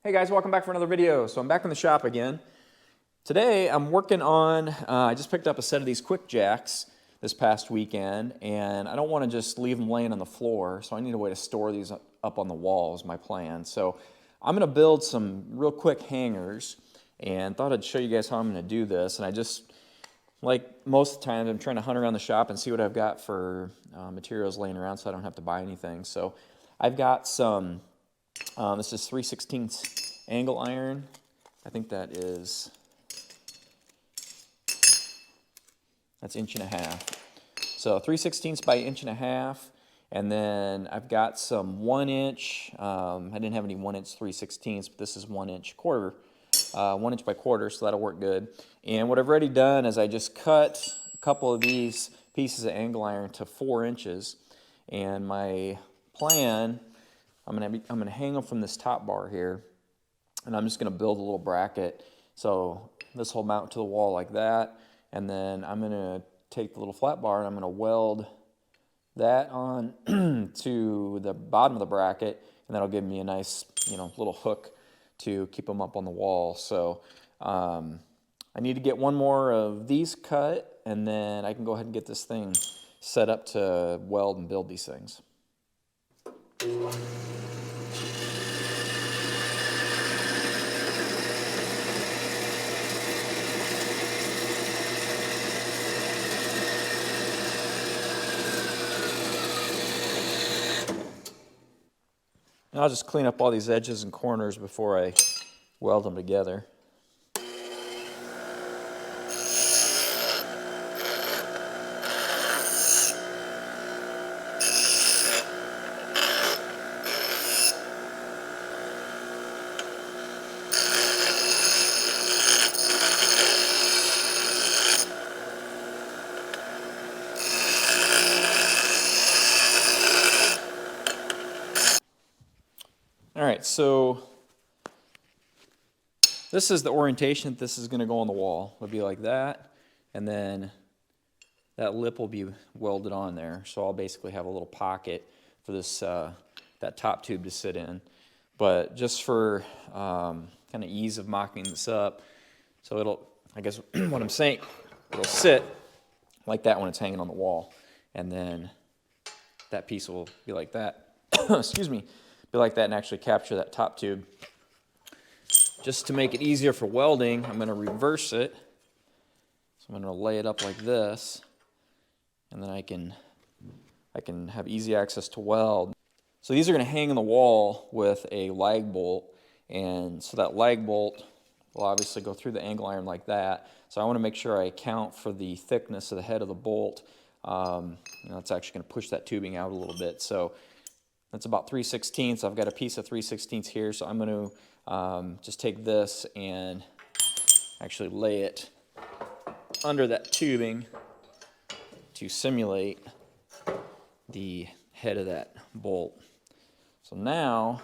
Hey guys, welcome back for another video. So I'm back in the shop again. Today I'm working on, I just picked up a set of these Quickjacks this past weekend, and I don't want to just leave them laying on the floor, so I need a way to store these up on the wall is my plan. So I'm going to build some real quick hangers, and thought I'd show you guys how I'm going to do this. And I just, like most of the time, I'm trying to hunt around the shop and see what I've got for materials laying around so I don't have to buy anything. So I've got some, this is 3/16 angle iron. I think that's 1.5 inches. So 3/16 by 1.5 inches. And then I've got some 1 inch, I didn't have any 1 inch 3/16, but this is 1 inch quarter, 1 inch by quarter, so that'll work good. And what I've already done is I just cut a couple of these pieces of angle iron to 4 inches. And my plan, I'm gonna hang them from this top bar here, and I'm just gonna build a little bracket. So this will mount to the wall like that, and then I'm gonna take the little flat bar and I'm gonna weld that on to the bottom of the bracket, and that'll give me a nice, little hook to keep them up on the wall. So I need to get one more of these cut, and then I can go ahead and get this thing set up to weld and build these things. And I'll just clean up all these edges and corners before I weld them together. All right, so this is the orientation that this is going to go on the wall. It'll be like that, and then that lip will be welded on there. So I'll basically have a little pocket for this that top tube to sit in. But just for kind of ease of mocking this up, so it'll, I guess what I'm saying, it'll sit like that when it's hanging on the wall, and then that piece will be like that. Excuse me. Be like that and actually capture that top tube. Just to make it easier for welding, I'm going to reverse it. So I'm going to lay it up like this, and then I can have easy access to weld. So these are going to hang on the wall with a lag bolt, and so that lag bolt will obviously go through the angle iron like that. So I want to make sure I account for the thickness of the head of the bolt. It's actually going to push that tubing out a little bit. So that's about 3/16. I've got a piece of 3/16 here, so I'm going to just take this and actually lay it under that tubing to simulate the head of that bolt. So now,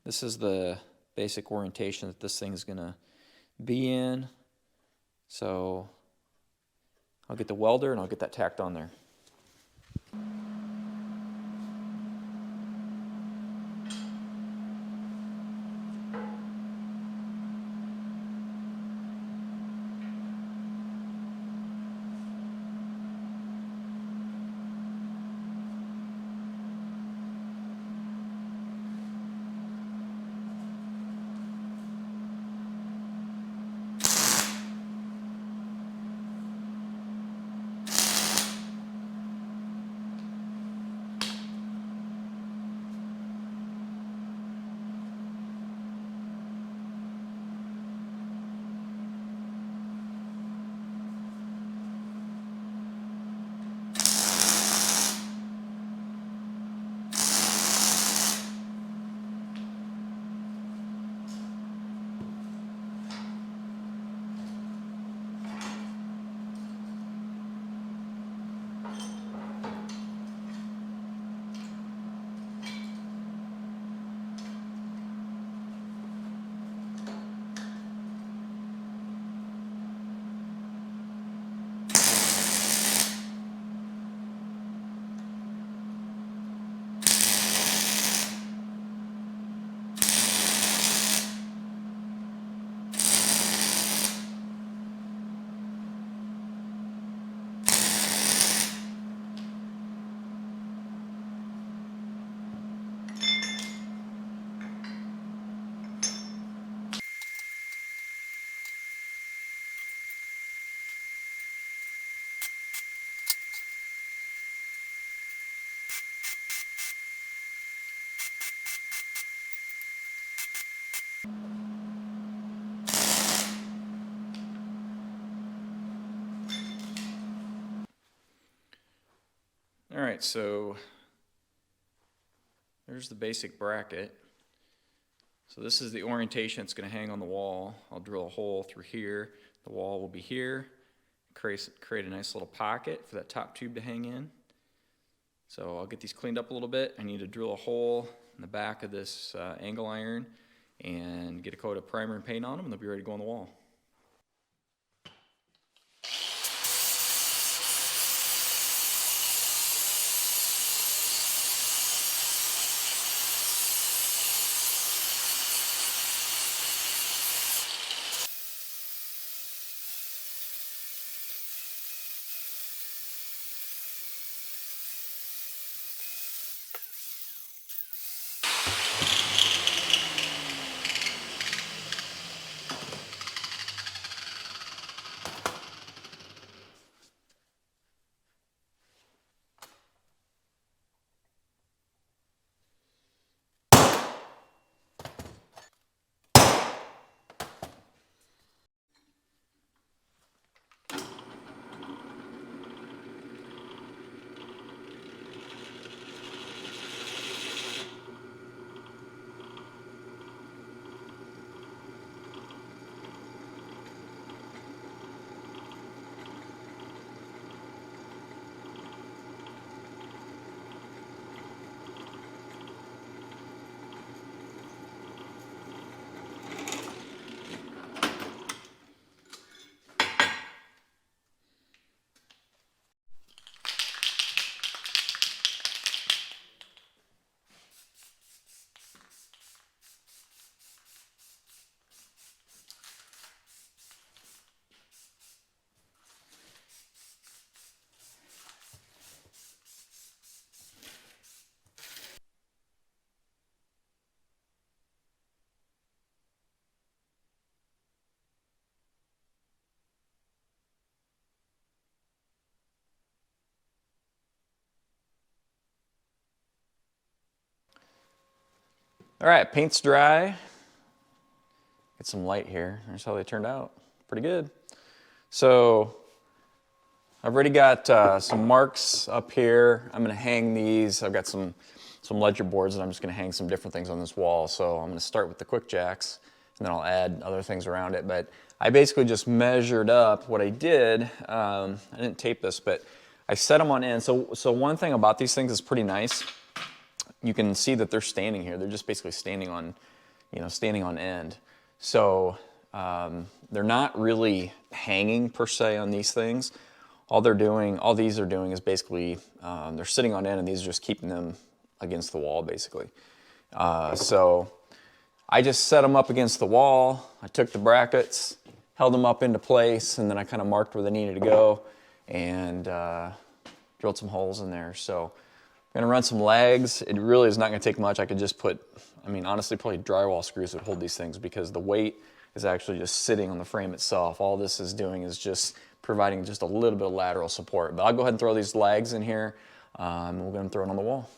this is the basic orientation that this thing is going to be in. So I'll get the welder and I'll get that tacked on there. All right, so there's the basic bracket. So this is the orientation it's going to hang on the wall. I'll drill a hole through here. The wall will be here. Create a nice little pocket for that top tube to hang in. So I'll get these cleaned up a little bit. I need to drill a hole in the back of this angle iron and get a coat of primer and paint on them, and they'll be ready to go on the wall. All right, paint's dry. Get some light here. Here's how they turned out. Pretty good. So I've already got some marks up here. I'm gonna hang these. I've got some ledger boards, and I'm just gonna hang some different things on this wall. So I'm gonna start with the Quickjacks, and then I'll add other things around it. But I basically just measured up what I did. I didn't tape this, but I set them on end. So one thing about these things is pretty nice. You can see that they're standing here. They're just basically standing on, standing on end. So they're not really hanging per se on these things. All these are doing is basically, they're sitting on end, and these are just keeping them against the wall basically. So I just set them up against the wall. I took the brackets, held them up into place, and then I kind of marked where they needed to go and drilled some holes in there. So I'm gonna run some legs. It really is not gonna take much. I could just put, honestly, probably drywall screws would hold these things, because the weight is actually just sitting on the frame itself. All this is doing is just providing just a little bit of lateral support. But I'll go ahead and throw these legs in here. We're gonna throw it on the wall.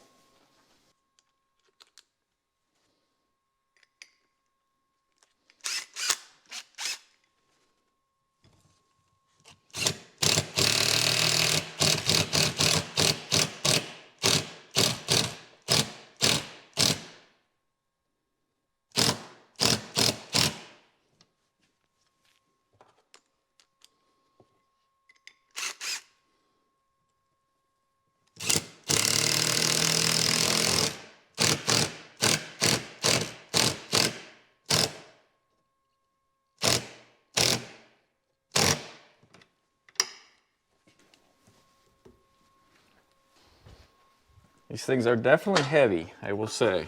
These things are definitely heavy, I will say.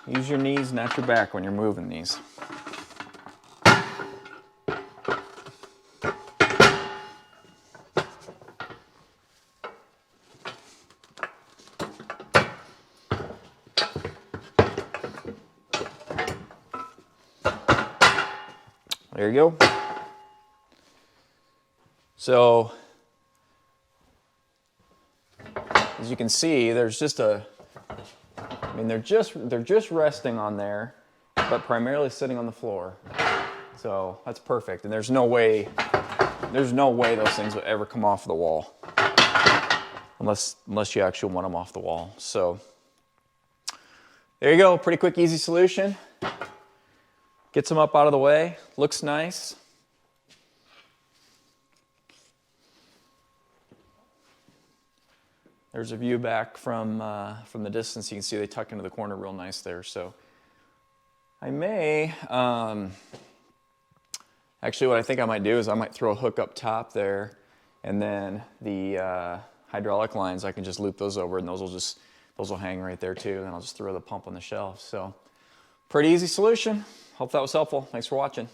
Use your knees, not your back, when you're moving these. There you go. So, as you can see, there's just a I mean, they're just resting on there, but primarily sitting on the floor. So that's perfect. And there's no way those things would ever come off the wall. Unless you actually want them off the wall. So there you go, pretty quick, easy solution. Gets them up out of the way, looks nice. There's a view back from the distance. You can see they tuck into the corner real nice there. So I may, actually what I think I might do is I might throw a hook up top there, and then the hydraulic lines, I can just loop those over, and those will hang right there too, and I'll just throw the pump on the shelf. So pretty easy solution. Hope that was helpful. Thanks for watching.